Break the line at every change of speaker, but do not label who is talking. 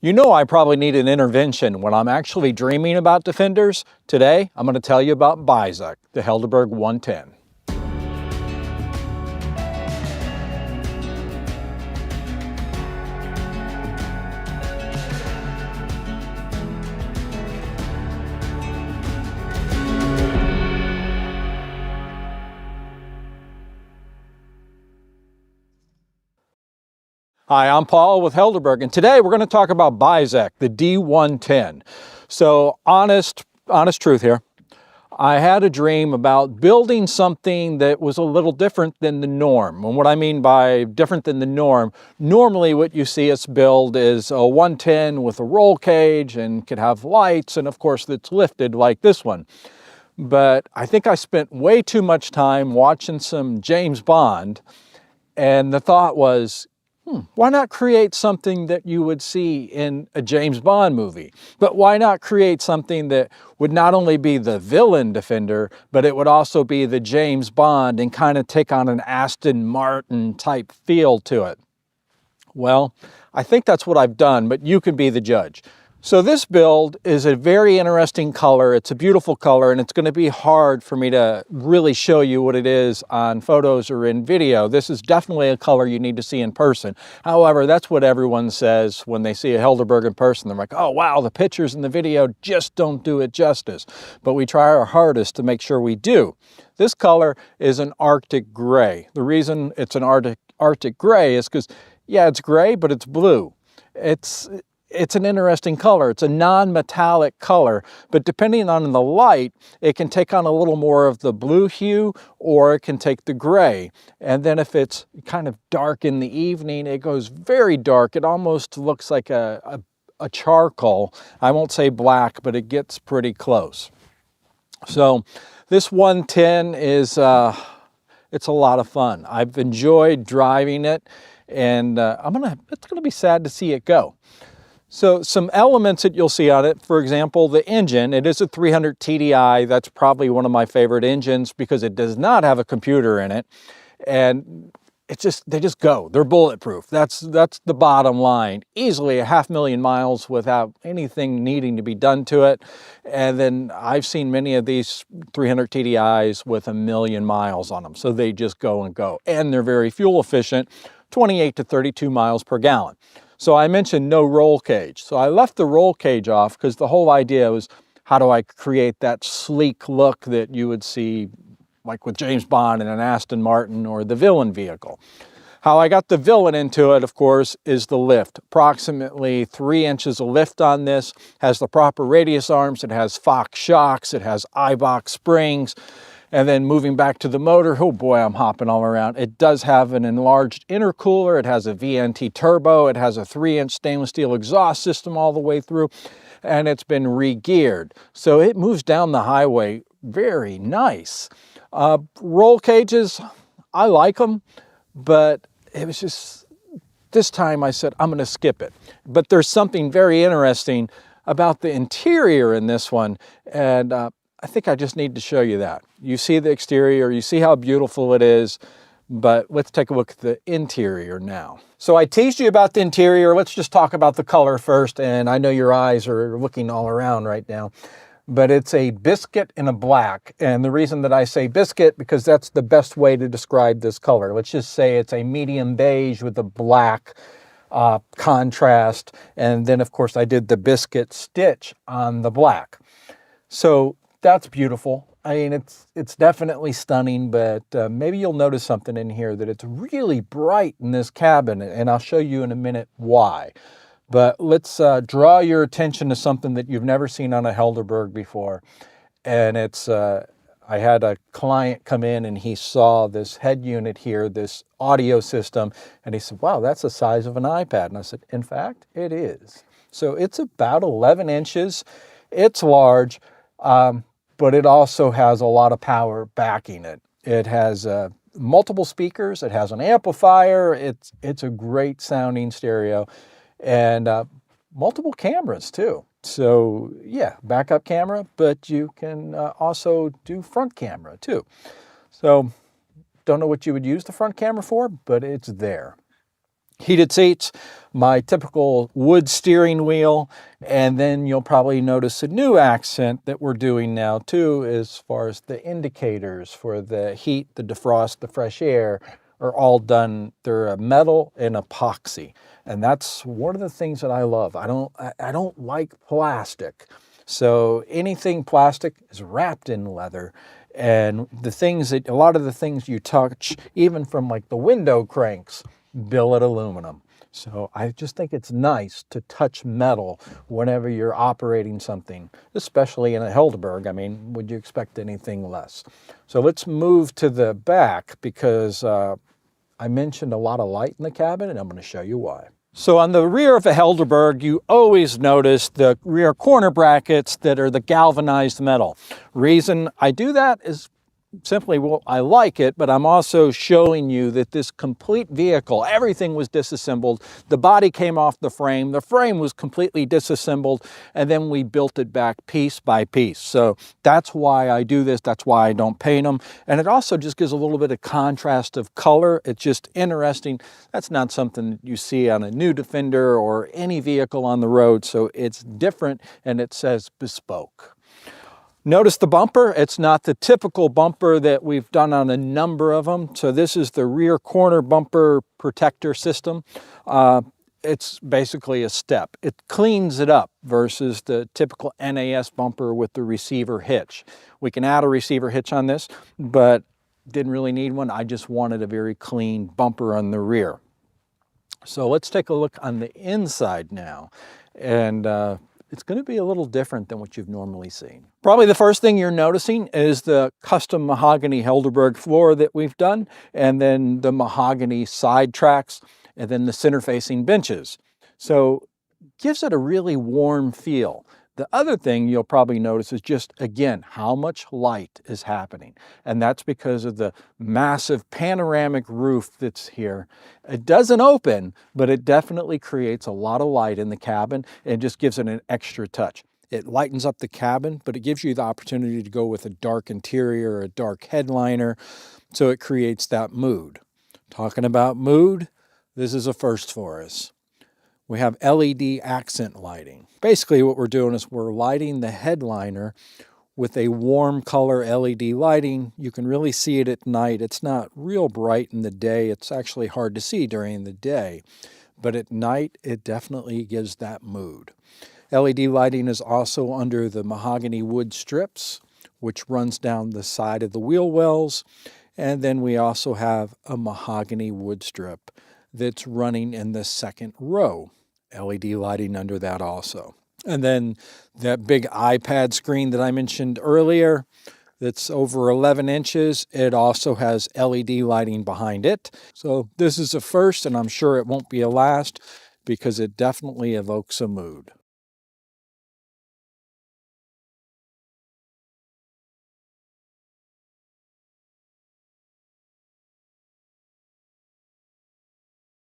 You know I probably need an intervention when I'm actually dreaming about Defenders. Today, I'm going to tell you about bespoke, the Helderburg 110. Hi, I'm Paul with Helderburg, and today we're going to talk about bespoke, the D110. So, honest truth here. I had a dream about building something that was a little different than the norm. And what I mean by different than the norm, normally what you see us build is a 110 with a roll cage and could have lights, and of course it's lifted like this one. But I think I spent way too much time watching some James Bond, and the thought was, why not create something that you would see in a James Bond movie? But why not create something that would not only be the villain Defender, but it would also be the James Bond and kind of take on an Aston Martin type feel to it? Well, I think that's what I've done, but you can be the judge. So this build is a very interesting color. It's a beautiful color, and it's going to be hard for me to really show you what it is on photos or in video. This is definitely a color you need to see in person. However, that's what everyone says when they see a Helderburg in person. They're like, oh wow, the pictures in the video just don't do it justice. But we try our hardest to make sure we do. This color is an Arctic gray. The reason it's an Arctic gray is because, yeah, it's gray, but it's blue. It's an interesting color. It's a non-metallic color, but depending on the light, it can take on a little more of the blue hue, or it can take the gray. And then if it's kind of dark in the evening, it goes very dark. It almost looks like a charcoal. I won't say black, but it gets pretty close. So this 110 is, it's a lot of fun. I've enjoyed driving it, and it's gonna be sad to see it go. So some elements that you'll see on it, for example, the engine. It is a 300 TDI. That's probably one of my favorite engines because it does not have a computer in it. And they just go. They're bulletproof. That's the bottom line. Easily 500,000 miles without anything needing to be done to it. And then I've seen many of these 300 TDIs with 1 million miles on them. So they just go and go. And they're very fuel efficient, 28 to 32 miles per gallon. So I mentioned no roll cage. So I left the roll cage off because the whole idea was, how do I create that sleek look that you would see like with James Bond in an Aston Martin or the villain vehicle? How I got the villain into it, of course, is the lift. Approximately 3 inches of lift on this, has the proper radius arms, it has Fox shocks, it has Ibach springs. And then moving back to the motor, oh boy, I'm hopping all around. It does have an enlarged intercooler. It has a VNT turbo. It has a 3-inch stainless steel exhaust system all the way through, and it's been re-geared. So it moves down the highway very nice. Roll cages, I like them, but it was just, this time I said, I'm going to skip it. But there's something very interesting about the interior in this one, and I think I just need to show you that. You see the exterior, you see how beautiful it is, but let's take a look at the interior now. So I teased you about the interior. Let's just talk about the color first, and I know your eyes are looking all around right now, but it's a biscuit and a black. And the reason that I say biscuit, because that's the best way to describe this color. Let's just say it's a medium beige with a black contrast. And then of course I did the biscuit stitch on the black. So that's beautiful. I mean, it's definitely stunning, but maybe you'll notice something in here, that it's really bright in this cabin, and I'll show you in a minute why. But let's draw your attention to something that you've never seen on a Helderburg before. And it's, I had a client come in and he saw this head unit here, this audio system, and he said, wow, that's the size of an iPad. And I said, in fact, it is. So it's about 11 inches. It's large. But it also has a lot of power backing it. It has multiple speakers. It has an amplifier. It's a great sounding stereo, and multiple cameras too. So yeah, backup camera, but you can also do front camera too. So don't know what you would use the front camera for, but it's there. heated seats, my typical wood steering wheel, and then you'll probably notice a new accent that we're doing now too, as far as the indicators for the heat, the defrost, the fresh air are all done. They're a metal and epoxy, and that's one of the things that I love. I don't like plastic. So anything plastic is wrapped in leather, and a lot of the things you touch, even from like the window cranks, billet aluminum. So I just think it's nice to touch metal whenever you're operating something, especially in a Helderburg. I mean, would you expect anything less? So let's move to the back because I mentioned a lot of light in the cabin, and I'm going to show you why. So on the rear of a Helderburg, you always notice the rear corner brackets that are the galvanized metal. Reason I do that is simply, well, I like it, but I'm also showing you that this complete vehicle, everything was disassembled. The body came off the frame was completely disassembled, and then we built it back piece by piece. So that's why I do this. That's why I don't paint them. And it also just gives a little bit of contrast of color. It's just interesting. That's not something that you see on a new Defender or any vehicle on the road. So it's different, and it says bespoke. Notice the bumper. It's not the typical bumper that we've done on a number of them. So this is the rear corner bumper protector system. It's basically a step. It cleans it up versus the typical NAS bumper with the receiver hitch. We can add a receiver hitch on this, but didn't really need one. I just wanted a very clean bumper on the rear. So let's take a look on the inside now. And it's going to be a little different than what you've normally seen. Probably the first thing you're noticing is the custom mahogany Helderburg floor that we've done, and then the mahogany side tracks, and then the center-facing benches. So gives it a really warm feel. The other thing you'll probably notice is just, again, how much light is happening. And that's because of the massive panoramic roof that's here. It doesn't open, but it definitely creates a lot of light in the cabin and just gives it an extra touch. It lightens up the cabin, but it gives you the opportunity to go with a dark interior or a dark headliner, so it creates that mood. Talking about mood, this is a first for us. We have LED accent lighting. Basically what we're doing is we're lighting the headliner with a warm color LED lighting. You can really see it at night. It's not real bright in the day. It's actually hard to see during the day. But at night, it definitely gives that mood. LED lighting is also under the mahogany wood strips, which runs down the side of the wheel wells. And then we also have a mahogany wood strip that's running in the second row. LED lighting under that also. And then that big iPad screen that I mentioned earlier, that's over 11 inches. It also has LED lighting behind it. So this is a first, and I'm sure it won't be a last, because it definitely evokes a mood.